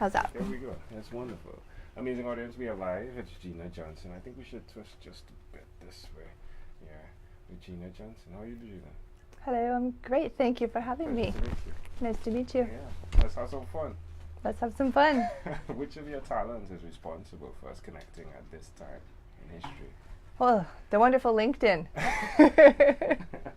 How's that? There we go. That's wonderful. Amazing audience, we are live. It's Gina Johnson. I think we should twist just a bit this way. Yeah, with Gina Johnson. How are you, Gina? Hello, I'm great. Thank you for having me. Pleasure to meet you. Nice to meet you. Yeah, let's have some fun. Let's have some fun. Which of your talents is responsible for us connecting at this time in history? Well, the wonderful LinkedIn.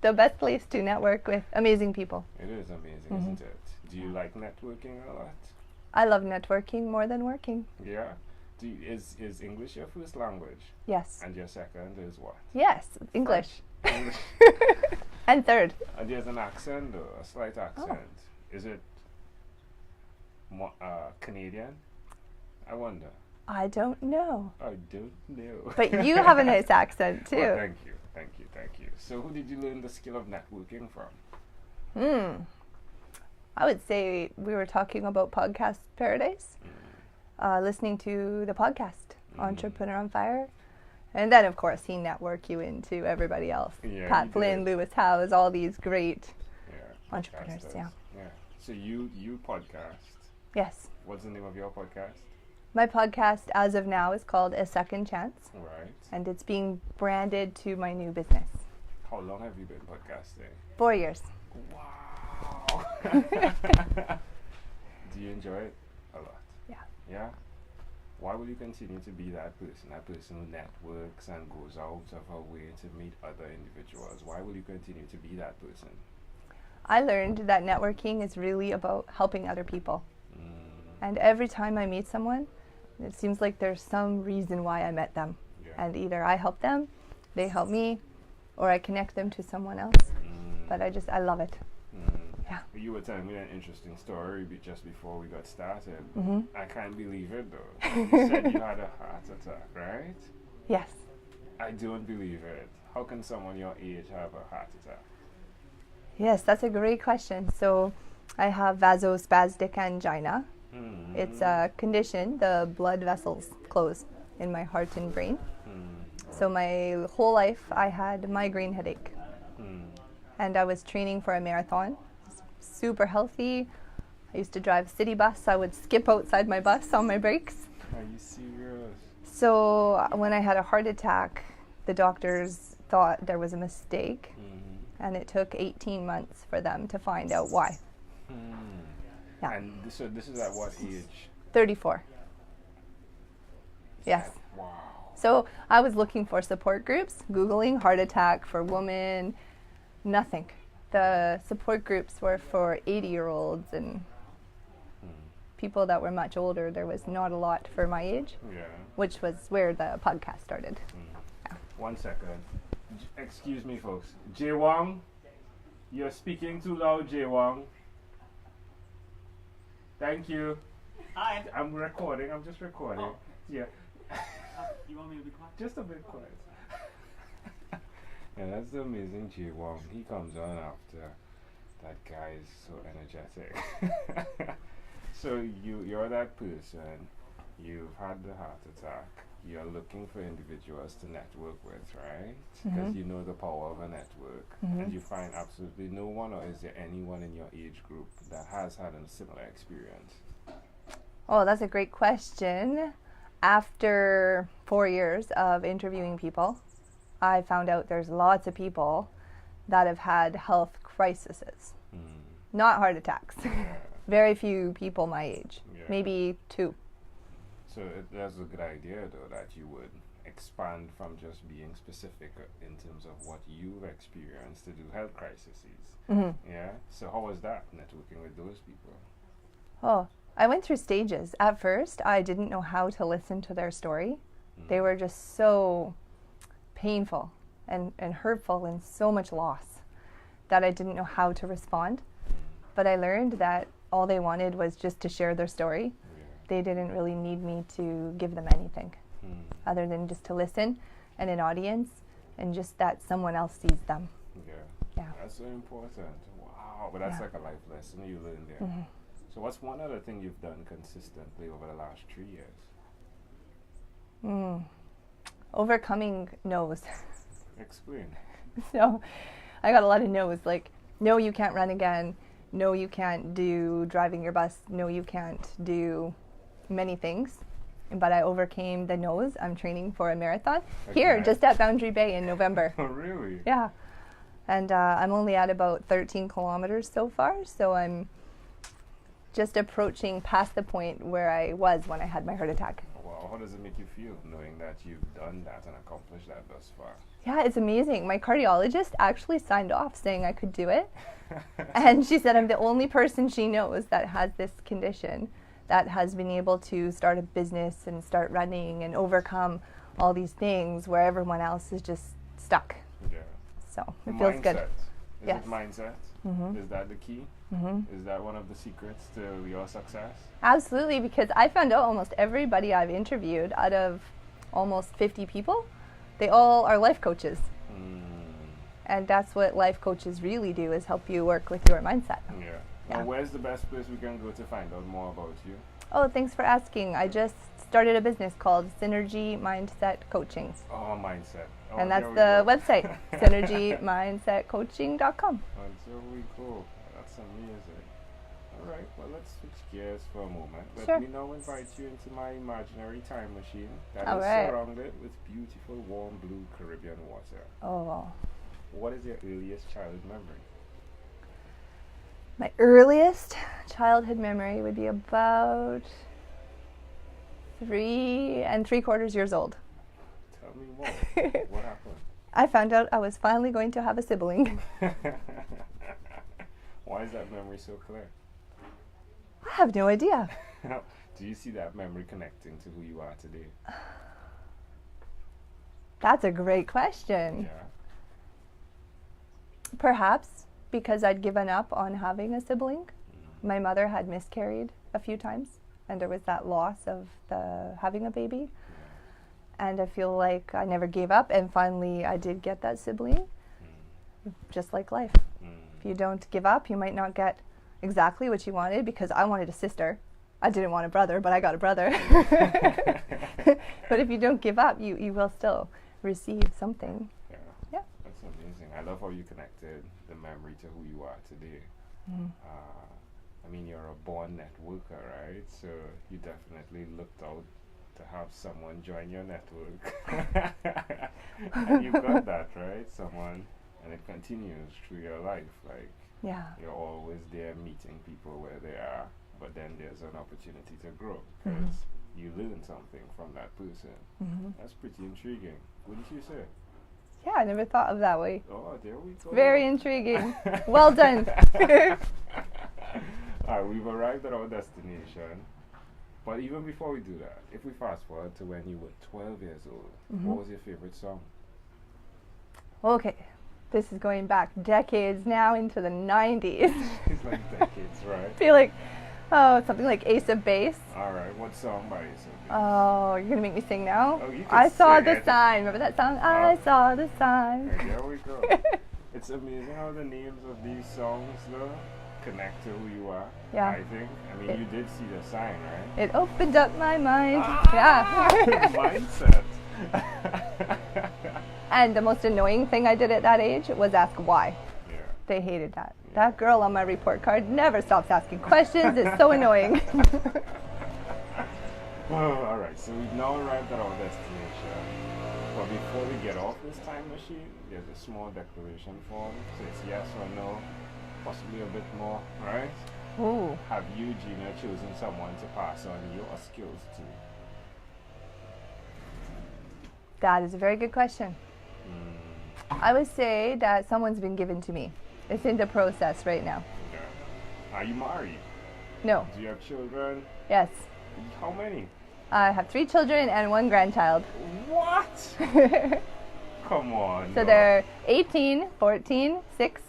The best place to network with amazing people. It is amazing, isn't it? Do you like networking a lot? I love networking more than working. Yeah. Is English your first language? Yes. And your second is what? Yes, English. English. And third. And there's an accent, though, a slight accent. Oh. Is it Canadian? I wonder. I don't know. I don't know. But you have a nice accent too. Well, thank you. So who did you learn the skill of networking from? I would say we were talking about Podcast Paradise, listening to the podcast, Entrepreneur on Fire. And then, of course, he networked you into everybody else. Yeah, Pat Flynn, Lewis Howes, all these great entrepreneurs. Podcasters. Yeah. So you podcast. Yes. What's the name of your podcast? My podcast, as of now, is called A Second Chance. Right. And it's being branded to my new business. How long have you been podcasting? 4 years. Wow. Do you enjoy it? A lot. Yeah. Yeah? Why will you continue to be that person who networks and goes out of her way to meet other individuals? Why will you continue to be that person? I learned that networking is really about helping other people. And every time I meet someone, it seems like there's some reason why I met them. Yeah. And either I help them, they help me, or I connect them to someone else. But I love it. Yeah. You were telling me an interesting story just before we got started. I can't believe it, though. You said you had a heart attack, right? Yes. I don't believe it. How can someone your age have a heart attack? Yes, that's a great question. So I have vasospastic angina. It's a condition, the blood vessels close in my heart and brain. So my whole life I had migraine headache. And I was training for a marathon. Super healthy. I used to drive city bus. I would skip outside my bus on my breaks. Are you serious? So when I had a heart attack, the doctors thought there was a mistake. And it took 18 months for them to find out why. Yeah. And so this is at what age? 34. Yes. Wow. So I was looking for support groups, Googling heart attack for women, nothing. The support groups were for 80-year-olds and people that were much older. There was not a lot for my age, which was where the podcast started. Yeah. 1 second. Excuse me, folks. Jay Wong, you're speaking too loud, Jay Wong. Thank you. Hi. I'm recording. I'm just recording. Oh. Yeah. You want me to be quiet? Just a bit quiet. Yeah, that's the amazing Jay Wong. He comes on after. That guy is so energetic. So you're that person. You've had the heart attack. You're looking for individuals to network with, right? Because you know the power of a network. And you find absolutely no one, or is there anyone in your age group that has had a similar experience? Oh, that's a great question. After 4 years of interviewing people, I found out there's lots of people that have had health crises, not heart attacks. Very few people my age, maybe 2. So that's a good idea, though, that you would expand from just being specific in terms of what you've experienced to do health crises. Yeah? So how was that, networking with those people? Oh, I went through stages. At first, I didn't know how to listen to their story. They were just so painful and hurtful and so much loss that I didn't know how to respond. But I learned that all they wanted was just to share their story. They didn't really need me to give them anything other than just to listen and an audience and just that someone else sees them. Yeah. That's so important. Wow. But that's like a life lesson you learned there. So what's one other thing you've done consistently over the last 3 years? Overcoming no's. Explain. So I got a lot of no's, like, no, you can't run again. No, you can't do driving your bus. No, you can't do many things, but I overcame the nose. I'm training for a marathon Okay. here, just at Boundary Bay in November. Oh, really? Yeah. And I'm only at about 13 kilometers so far, so I'm just approaching past the point where I was when I had my heart attack. Wow, how does it make you feel knowing that you've done that and accomplished that thus far? Yeah, it's amazing. My cardiologist actually signed off saying I could do it. And she said I'm the only person she knows that has this condition that has been able to start a business and start running and overcome all these things where everyone else is just stuck. Yeah. So it feels good. Is Yes. it mindset? Mhm. Is that the key? Mhm. Is that one of the secrets to your success? Absolutely, because I found out almost everybody I've interviewed, out of almost 50 people, they all are life coaches. And that's what life coaches really do, is help you work with your mindset. Yeah. Yeah. Now, where's the best place we can go to find out more about you? Oh, thanks for asking. I just started a business called Synergy Mindset Coaching. Oh, mindset. Oh, And that's there the we go. website, synergymindsetcoaching.com. And so we go. That's amazing. All right, well, let's switch gears for a moment. Let Sure. me now invite you into my imaginary time machine that All is right. surrounded with beautiful, warm blue Caribbean water. Oh, What is your earliest childhood memory? my earliest childhood memory would be about 3 3/4 years old. Tell me more. What happened? I found out I was finally going to have a sibling. Why is that memory so clear? I have no idea. Do you see that memory connecting to who you are today? That's a great question. Yeah. Perhaps because I'd given up on having a sibling. My mother had miscarried a few times, and there was that loss of having a baby. And I feel like I never gave up, and finally I did get that sibling. Just like life. If you don't give up, you might not get exactly what you wanted, because I wanted a sister. I didn't want a brother, but I got a brother. But if you don't give up, you will still receive something. Yeah. Yeah. That's amazing. I love how you connected the memory to who you are today. I mean, you're a born networker, right? So you definitely looked out to have someone join your network. And you've got that, right? Someone, and it continues through your life. Like, Yeah. you're always there meeting people where they are, but then there's an opportunity to grow because you learn something from that person. That's pretty intriguing, wouldn't you say? Yeah, I never thought of that way. Oh, there we go. Very intriguing. Well done. Alright, we've arrived at our destination. But even before we do that, if we fast forward to when you were 12 years old, what was your favorite song? Okay, this is going back decades now, into the 90s. It's like decades, right? I feel like, something like Ace of Base. Alright, what song by Ace of Base? Oh, you're going to make me sing now? Oh, you can I saw sing the it. sign. Remember that song? I saw the sign. And there we go. It's amazing how the names of these songs, though, connect to who you are. Yeah. I think. I mean, you did see the sign, right? It opened up my mind. Yeah. Mindset. And the most annoying thing I did at that age was ask why. Yeah. They hated that. That girl on my report card never stops asking questions. It's so annoying. Oh, alright, so we've now arrived at our destination. But before we get off this time machine, there's a small declaration form. So it's yes or no, possibly a bit more, right? Ooh. Have you, Gina, chosen someone to pass on your skills to? That is a very good question. I would say that someone's been given to me. It's in the process right now. Yeah. Are you married? No. Do you have children? Yes. How many? I have 3 children and 1 grandchild. What? Come on. So they're 18, 14, 6,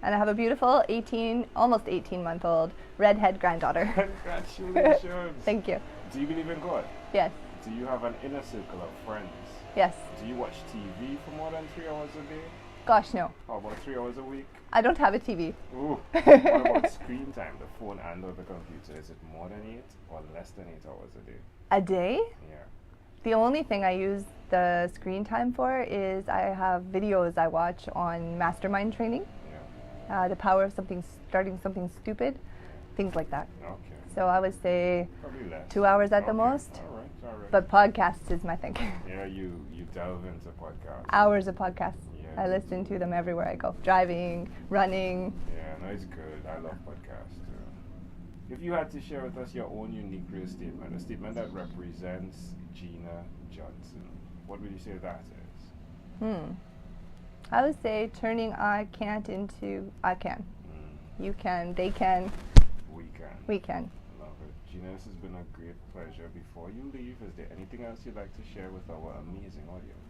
and I have a beautiful 18, almost 18-month-old redhead granddaughter. Congratulations. Thank you. Do you believe in God? Yes. Do you have an inner circle of friends? Yes. Do you watch TV for more than 3 hours a day? Gosh, no. How about 3 hours a week? I don't have a TV. Ooh. What about screen time, the phone and or the computer? Is it more than 8 or less than 8 hours a day? A day? Yeah. The only thing I use the screen time for is I have videos I watch on mastermind training. Yeah. The power of starting something stupid, things like that. Okay. So I would say Probably less. 2 hours at the Okay. most. All right. But podcasts is my thing. Yeah, you delve into podcasts. Hours of podcasts. Yeah. I listen to them everywhere I go. Driving, running. Yeah, no, it's good. I love podcasts too. If you had to share with us your own unique real statement, a statement that represents Gina Johnson, what would you say that is? I would say turning I can't into I can. You can, they can, We can. we can. Love it. Gina, this has been a great pleasure. Before you leave, is there anything else you'd like to share with our amazing audience?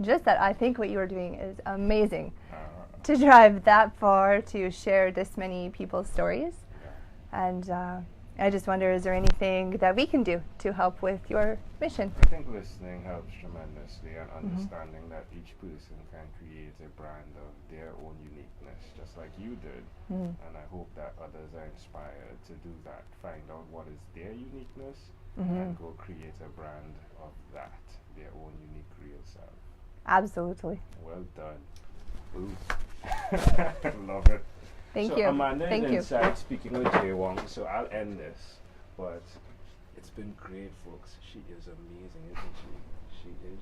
Just that I think what you are doing is amazing. Uh, To drive that far to share this many people's stories. yeah. And I just wonder, is there anything that we can do to help with your mission? I think listening helps tremendously, and understanding that each person can create a brand of their own uniqueness, just like you did. And I hope that others are inspired to do that, find out what is their uniqueness, and go create a brand of that, their own unique real self. Absolutely. Well done. Ooh. Love it. Thank So you. Amanda Thank is you. inside speaking with Jay Wong, so I'll end this. But it's been great, folks. She is amazing, isn't she? She is.